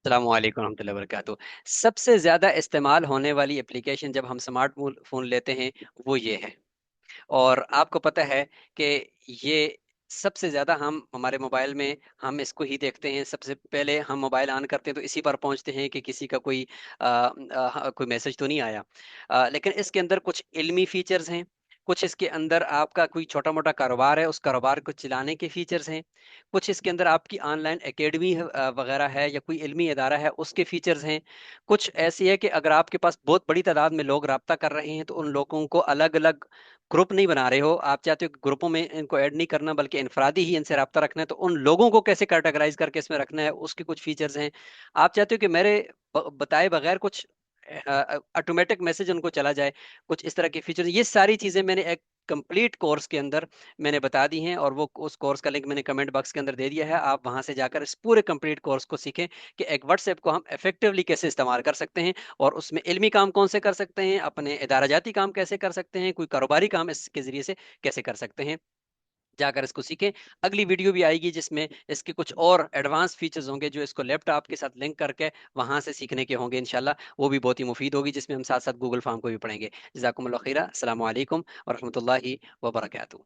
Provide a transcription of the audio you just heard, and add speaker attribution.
Speaker 1: السلام علیکم ورحمۃ اللہ وبرکاتہ۔ سب سے زیادہ استعمال ہونے والی اپلیکیشن جب ہم اسمارٹ فون لیتے ہیں وہ یہ ہے، اور آپ کو پتہ ہے کہ یہ سب سے زیادہ ہم ہمارے موبائل میں ہم اس کو ہی دیکھتے ہیں۔ سب سے پہلے ہم موبائل آن کرتے ہیں تو اسی پر پہنچتے ہیں کہ کسی کا کوئی میسج تو نہیں آیا۔ لیکن اس کے اندر کچھ علمی فیچرز ہیں، کچھ اس کے اندر آپ کا کوئی چھوٹا موٹا کاروبار ہے اس کاروبار کو چلانے کے فیچرز ہیں، کچھ اس کے اندر آپ کی آن لائن اکیڈمی وغیرہ ہے یا کوئی علمی ادارہ ہے اس کے فیچرز ہیں، کچھ ایسی ہے کہ اگر آپ کے پاس بہت بڑی تعداد میں لوگ رابطہ کر رہے ہیں تو ان لوگوں کو الگ الگ گروپ نہیں بنا رہے ہو، آپ چاہتے ہو کہ گروپوں میں ان کو ایڈ نہیں کرنا بلکہ انفرادی ہی ان سے رابطہ رکھنا ہے، تو ان لوگوں کو کیسے کیٹاگرائز کر کے اس میں رکھنا ہے اس کے کچھ فیچرز ہیں۔ آپ چاہتے ہو کہ میرے بتائے بغیر کچھ آٹومیٹک میسج ان کو چلا جائے، کچھ اس طرح کے فیچرز، یہ ساری چیزیں میں نے ایک کمپلیٹ کورس کے اندر میں نے بتا دی ہیں، اور وہ اس کورس کا لنک میں نے کمنٹ باکس کے اندر دے دیا ہے، آپ وہاں سے جا کر اس پورے کمپلیٹ کورس کو سیکھیں کہ ایک واٹس ایپ کو ہم افیکٹولی کیسے استعمال کر سکتے ہیں، اور اس میں علمی کام کون سے کر سکتے ہیں، اپنے ادارہ جاتی کام کیسے کر سکتے ہیں، کوئی کاروباری کام اس کے ذریعے سے کیسے کر سکتے ہیں، جا کر اس کو سیکھیں۔ اگلی ویڈیو بھی آئے گی جس میں اس کے کچھ اور ایڈوانس فیچرز ہوں گے جو اس کو لیپ ٹاپ کے ساتھ لنک کر کے وہاں سے سیکھنے کے ہوں گے انشاءاللہ، وہ بھی بہت ہی مفید ہوگی، جس میں ہم ساتھ ساتھ گوگل فارم کو بھی پڑھیں گے۔ جزاکم اللہ خیرہ، السلام علیکم ورحمۃ اللہ وبرکاتہ۔